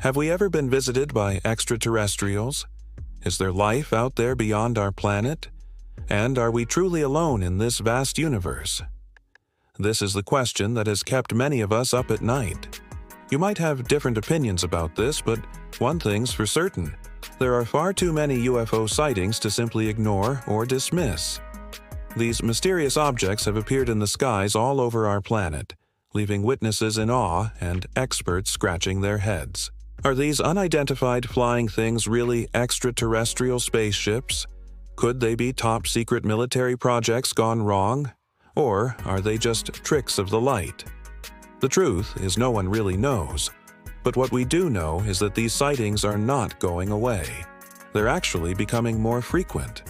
Have we ever been visited by extraterrestrials? Is there life out there beyond our planet? And are we truly alone in this vast universe? This is the question that has kept many of us up at night. You might have different opinions about this, but one thing's for certain. There are far too many UFO sightings to simply ignore or dismiss. These mysterious objects have appeared in the skies all over our planet, leaving witnesses in awe and experts scratching their heads. Are these unidentified flying things really extraterrestrial spaceships? Could they be top-secret military projects gone wrong? Or are they just tricks of the light? The truth is no one really knows. But what we do know is that these sightings are not going away. They're actually becoming more frequent.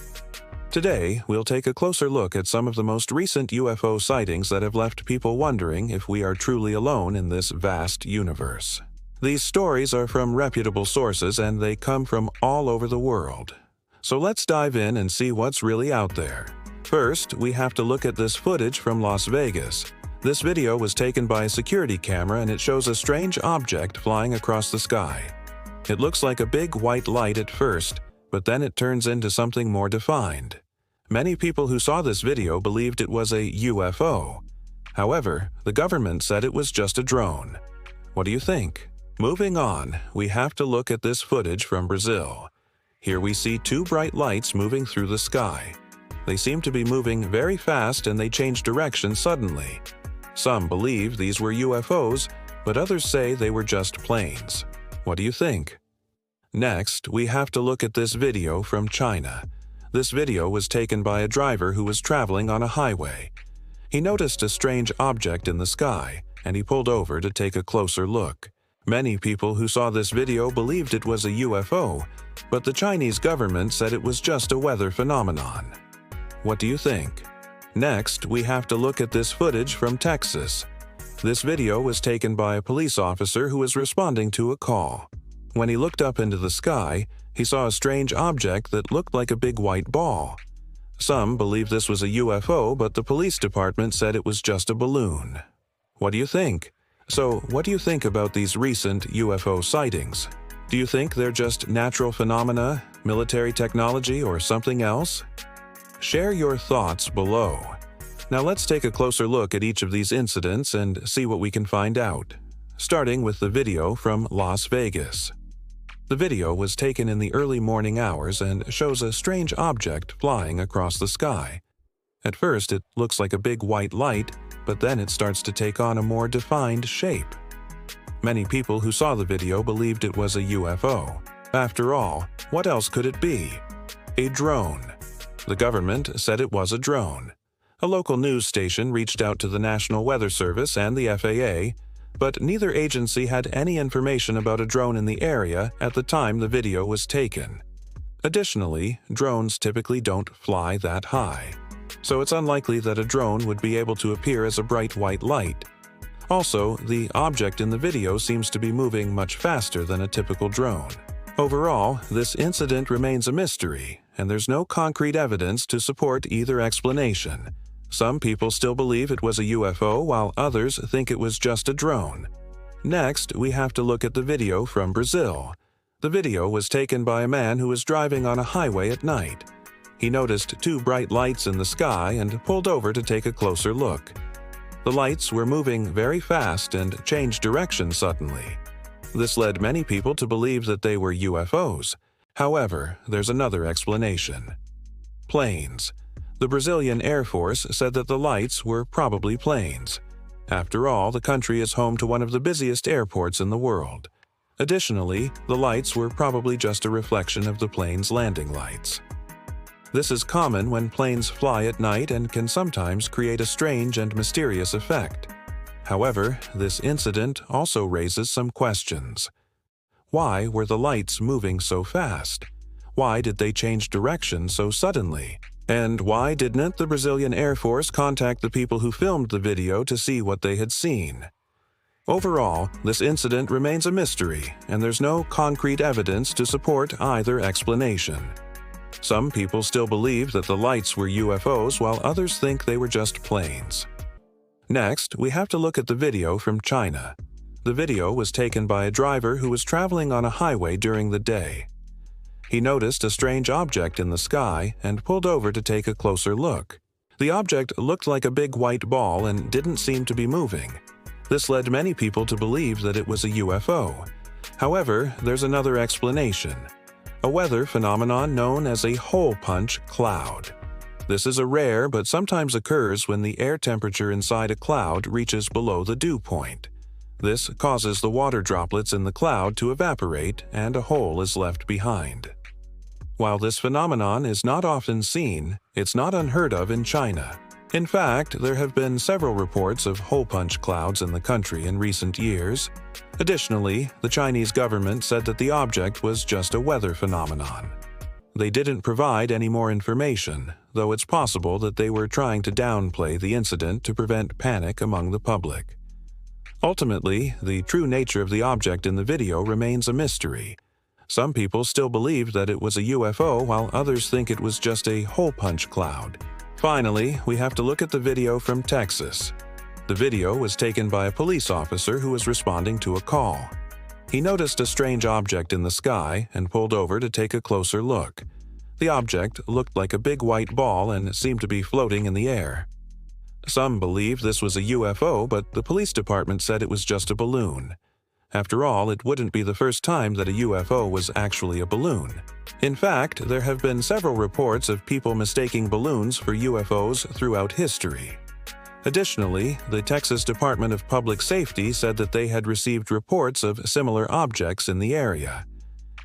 Today, we'll take a closer look at some of the most recent UFO sightings that have left people wondering if we are truly alone in this vast universe. These stories are from reputable sources and they come from all over the world. So let's dive in and see what's really out there. First, we have to look at this footage from Las Vegas. This video was taken by a security camera and it shows a strange object flying across the sky. It looks like a big white light at first, but then it turns into something more defined. Many people who saw this video believed it was a UFO. However, the government said it was just a drone. What do you think? Moving on, we have to look at this footage from Brazil. Here we see two bright lights moving through the sky. They seem to be moving very fast and they change direction suddenly. Some believe these were UFOs, but others say they were just planes. What do you think? Next, we have to look at this video from China. This video was taken by a driver who was traveling on a highway. He noticed a strange object in the sky, and he pulled over to take a closer look. Many people who saw this video believed it was a UFO, but the Chinese government said it was just a weather phenomenon. What do you think? Next, we have to look at this footage from Texas. This video was taken by a police officer who was responding to a call. When he looked up into the sky, he saw a strange object that looked like a big white ball. Some believe this was a UFO, but the police department said it was just a balloon. What do you think? So, what do you think about these recent UFO sightings? Do you think they're just natural phenomena, military technology, or something else? Share your thoughts below. Now let's take a closer look at each of these incidents and see what we can find out. Starting with the video from Las Vegas. The video was taken in the early morning hours and shows a strange object flying across the sky. At first, it looks like a big white light, but then it starts to take on a more defined shape. Many people who saw the video believed it was a UFO. After all, what else could it be? A drone. The government said it was a drone. A local news station reached out to the National Weather Service and the FAA, but neither agency had any information about a drone in the area at the time the video was taken. Additionally, drones typically don't fly that high, so it's unlikely that a drone would be able to appear as a bright white light. Also, the object in the video seems to be moving much faster than a typical drone. Overall, this incident remains a mystery, and there's no concrete evidence to support either explanation. Some people still believe it was a UFO, while others think it was just a drone. Next, we have to look at the video from Brazil. The video was taken by a man who was driving on a highway at night. He noticed two bright lights in the sky and pulled over to take a closer look. The lights were moving very fast and changed direction suddenly. This led many people to believe that they were UFOs. However, there's another explanation. Planes. The Brazilian Air Force said that the lights were probably planes. After all, the country is home to one of the busiest airports in the world. Additionally, the lights were probably just a reflection of the plane's landing lights. This is common when planes fly at night and can sometimes create a strange and mysterious effect. However, this incident also raises some questions. Why were the lights moving so fast? Why did they change direction so suddenly? And why didn't the Brazilian Air Force contact the people who filmed the video to see what they had seen? Overall, this incident remains a mystery, and there's no concrete evidence to support either explanation. Some people still believe that the lights were UFOs, while others think they were just planes. Next, we have to look at the video from China. The video was taken by a driver who was traveling on a highway during the day. He noticed a strange object in the sky and pulled over to take a closer look. The object looked like a big white ball and didn't seem to be moving. This led many people to believe that it was a UFO. However, there's another explanation: a weather phenomenon known as a hole punch cloud. This is a rare but sometimes occurs when the air temperature inside a cloud reaches below the dew point. This causes the water droplets in the cloud to evaporate and a hole is left behind. While this phenomenon is not often seen, it's not unheard of in China. In fact, there have been several reports of hole punch clouds in the country in recent years. Additionally, the Chinese government said that the object was just a weather phenomenon. They didn't provide any more information, though it's possible that they were trying to downplay the incident to prevent panic among the public. Ultimately, the true nature of the object in the video remains a mystery. Some people still believe that it was a UFO, while others think it was just a hole punch cloud. Finally, we have to look at the video from Texas. The video was taken by a police officer who was responding to a call. He noticed a strange object in the sky and pulled over to take a closer look. The object looked like a big white ball and seemed to be floating in the air. Some believed this was a UFO, but the police department said it was just a balloon. After all, it wouldn't be the first time that a UFO was actually a balloon. In fact, there have been several reports of people mistaking balloons for UFOs throughout history. Additionally, the Texas Department of Public Safety said that they had received reports of similar objects in the area.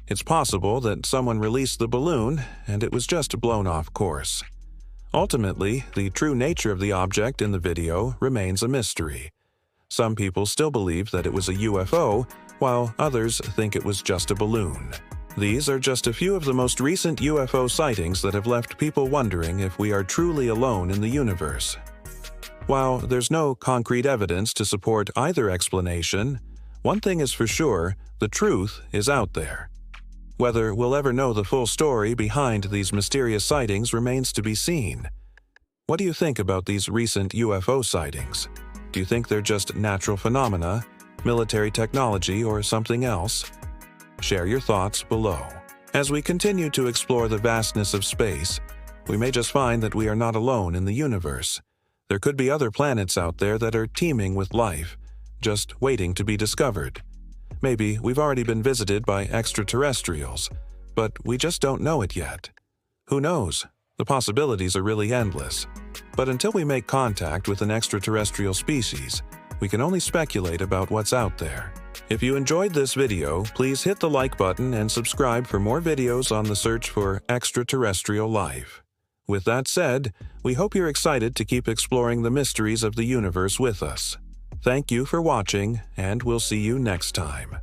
It's possible that someone released the balloon and it was just blown off course. Ultimately, the true nature of the object in the video remains a mystery. Some people still believe that it was a UFO, while others think it was just a balloon. These are just a few of the most recent UFO sightings that have left people wondering if we are truly alone in the universe. While there's no concrete evidence to support either explanation, one thing is for sure: the truth is out there. Whether we'll ever know the full story behind these mysterious sightings remains to be seen. What do you think about these recent UFO sightings? Do you think they're just natural phenomena, military technology, or something else? Share your thoughts below. As we continue to explore the vastness of space, we may just find that we are not alone in the universe. There could be other planets out there that are teeming with life, just waiting to be discovered. Maybe we've already been visited by extraterrestrials, but we just don't know it yet. Who knows? The possibilities are really endless. But until we make contact with an extraterrestrial species, we can only speculate about what's out there. If you enjoyed this video, please hit the like button and subscribe for more videos on the search for extraterrestrial life. With that said, we hope you're excited to keep exploring the mysteries of the universe with us. Thank you for watching, and we'll see you next time.